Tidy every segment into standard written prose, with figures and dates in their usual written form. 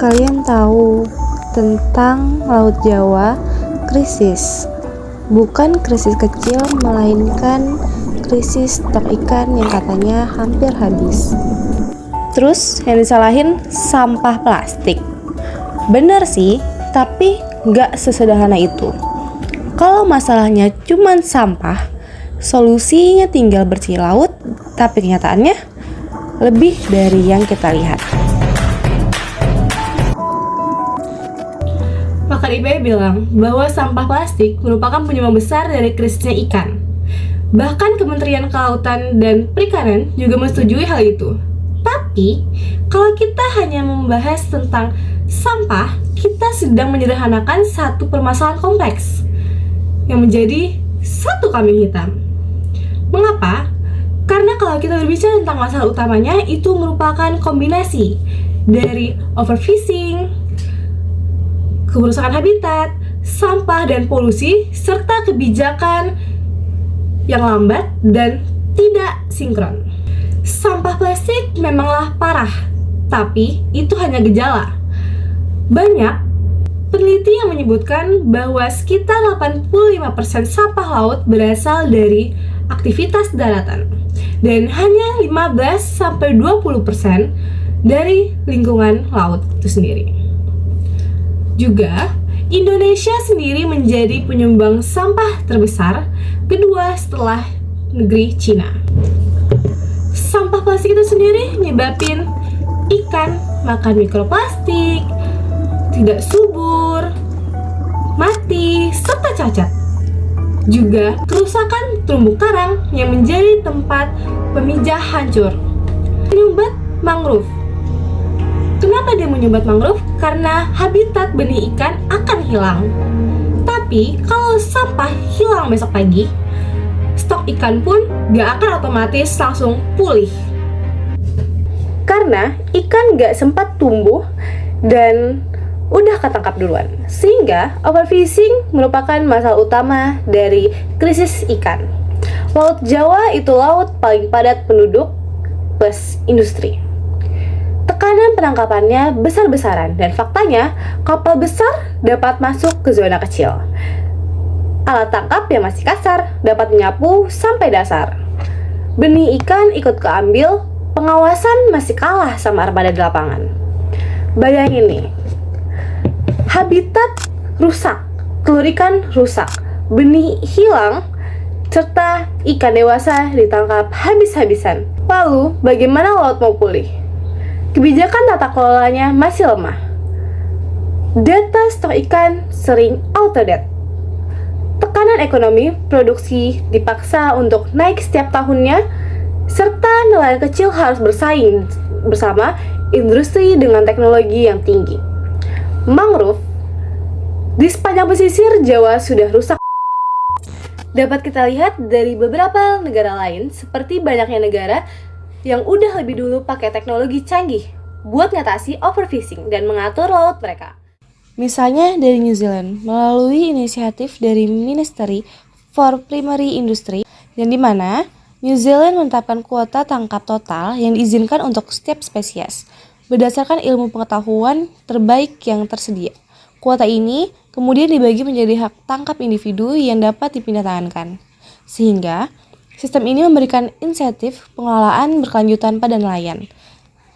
kalian tahu tentang Laut Jawa krisis? Bukan krisis kecil, melainkan krisis stok ikan yang katanya hampir habis. Terus yang disalahin sampah plastik. Bener sih, tapi nggak sesederhana itu. Kalau masalahnya cuma sampah, solusinya tinggal bersih laut, tapi kenyataannya lebih dari yang kita lihat. Pakar IPB bilang bahwa sampah plastik merupakan penyumbang besar dari krisisnya ikan. Bahkan Kementerian Kelautan dan Perikanan juga menyetujui hal itu. Tapi, kalau kita hanya membahas tentang sampah, kita sedang menyederhanakan satu permasalahan kompleks yang menjadi satu kambing hitam. Mengapa? Karena kalau kita berbicara tentang masalah utamanya, itu merupakan kombinasi dari overfishing, kerusakan habitat, sampah dan polusi, serta kebijakan yang lambat dan tidak sinkron. Sampah plastik memanglah parah, tapi itu hanya gejala. Banyak peneliti yang menyebutkan bahwa sekitar 85% sampah laut berasal dari aktivitas daratan dan hanya 15-20% dari lingkungan laut itu sendiri. Juga, Indonesia sendiri menjadi penyumbang sampah terbesar kedua setelah negeri Cina. Sampah plastik itu sendiri nyebabin ikan makan mikroplastik, tidak subur, mati, serta cacat. Juga kerusakan terumbu karang yang menjadi tempat pemijah hancur. Menyumbat mangrove. Kenapa dia menyumbat mangrove? Karena habitat benih ikan akan hilang. Tapi kalau sampah hilang besok pagi, stok ikan pun gak akan otomatis langsung pulih. Karena ikan gak sempat tumbuh dan udah ketangkap duluan. Sehingga overfishing merupakan masalah utama dari krisis ikan. Laut Jawa itu laut paling padat penduduk plus industri. Tekanan penangkapannya besar-besaran dan faktanya kapal besar dapat masuk ke zona kecil. Alat tangkap yang masih kasar dapat menyapu sampai dasar. Benih ikan ikut keambil, pengawasan masih kalah sama armada di lapangan. Bayangin nih, habitat rusak, telur ikan rusak, benih hilang, serta ikan dewasa ditangkap habis-habisan. Lalu, bagaimana laut mau pulih? Kebijakan tata kelolanya masih lemah. Data stok ikan sering outdated. Tekanan ekonomi, produksi dipaksa untuk naik setiap tahunnya, serta nelayan kecil harus bersaing bersama industri dengan teknologi yang tinggi. Mangrove di sepanjang pesisir Jawa sudah rusak. Dapat kita lihat dari beberapa negara lain, seperti banyaknya negara yang udah lebih dulu pakai teknologi canggih buat ngatasi overfishing dan mengatur laut mereka. Misalnya dari New Zealand, melalui inisiatif dari Ministry for Primary Industry, yang dimana New Zealand menetapkan kuota tangkap total yang diizinkan untuk setiap spesies, berdasarkan ilmu pengetahuan terbaik yang tersedia. Kuota ini kemudian dibagi menjadi hak tangkap individu yang dapat dipindah tangankan. Sehingga, sistem ini memberikan insentif pengelolaan berkelanjutan pada nelayan.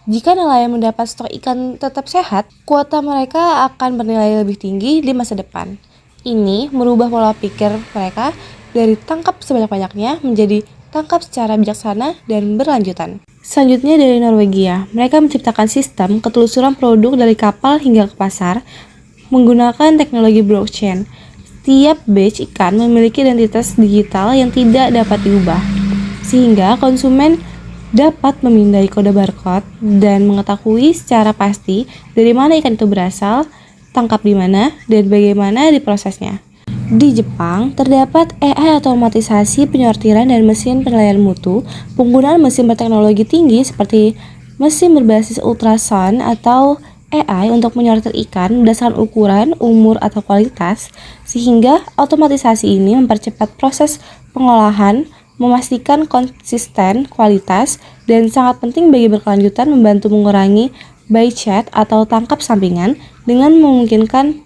Jika nelayan mendapat stok ikan tetap sehat, kuota mereka akan bernilai lebih tinggi di masa depan. Ini merubah pola pikir mereka dari tangkap sebanyak-banyaknya menjadi tangkap secara bijaksana dan berlanjutan. Selanjutnya dari Norwegia, mereka menciptakan sistem ketelusuran produk dari kapal hingga ke pasar menggunakan teknologi blockchain. Setiap batch ikan memiliki identitas digital yang tidak dapat diubah, sehingga konsumen dapat memindai kode barcode dan mengetahui secara pasti dari mana ikan itu berasal, tangkap di mana, dan bagaimana diprosesnya. Di Jepang, terdapat AI otomatisasi penyortiran dan mesin penilaian mutu. Penggunaan mesin berteknologi tinggi seperti mesin berbasis ultrasound atau AI untuk menyortir ikan berdasarkan ukuran, umur, atau kualitas, sehingga otomatisasi ini mempercepat proses pengolahan, memastikan konsisten kualitas, dan sangat penting bagi berkelanjutan membantu mengurangi by chat atau tangkap sampingan dengan memungkinkan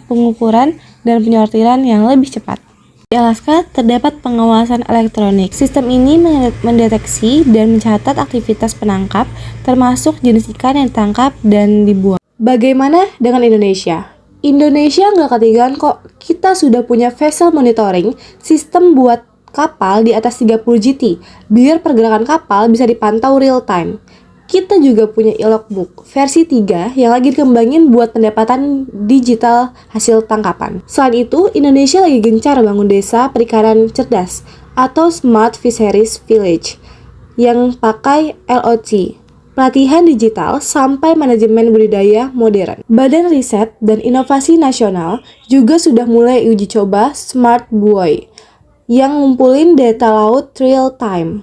pengukuran dan penyortiran yang lebih cepat. Di Alaska terdapat pengawasan elektronik. Sistem ini mendeteksi dan mencatat aktivitas penangkap, termasuk jenis ikan yang ditangkap dan dibuang. Bagaimana dengan Indonesia? Indonesia nggak ketinggalan kok. Kita sudah punya vessel monitoring, sistem buat kapal di atas 30 GT, biar pergerakan kapal bisa dipantau real time. Kita juga punya e-logbook versi 3 yang lagi dikembangin buat pendapatan digital hasil tangkapan. Selain itu, Indonesia lagi gencar bangun desa perikanan cerdas atau Smart Fisheries Village yang pakai LOC, pelatihan digital sampai manajemen budidaya modern. Badan Riset dan Inovasi Nasional juga sudah mulai uji coba Smart Buoy yang ngumpulin data laut real time.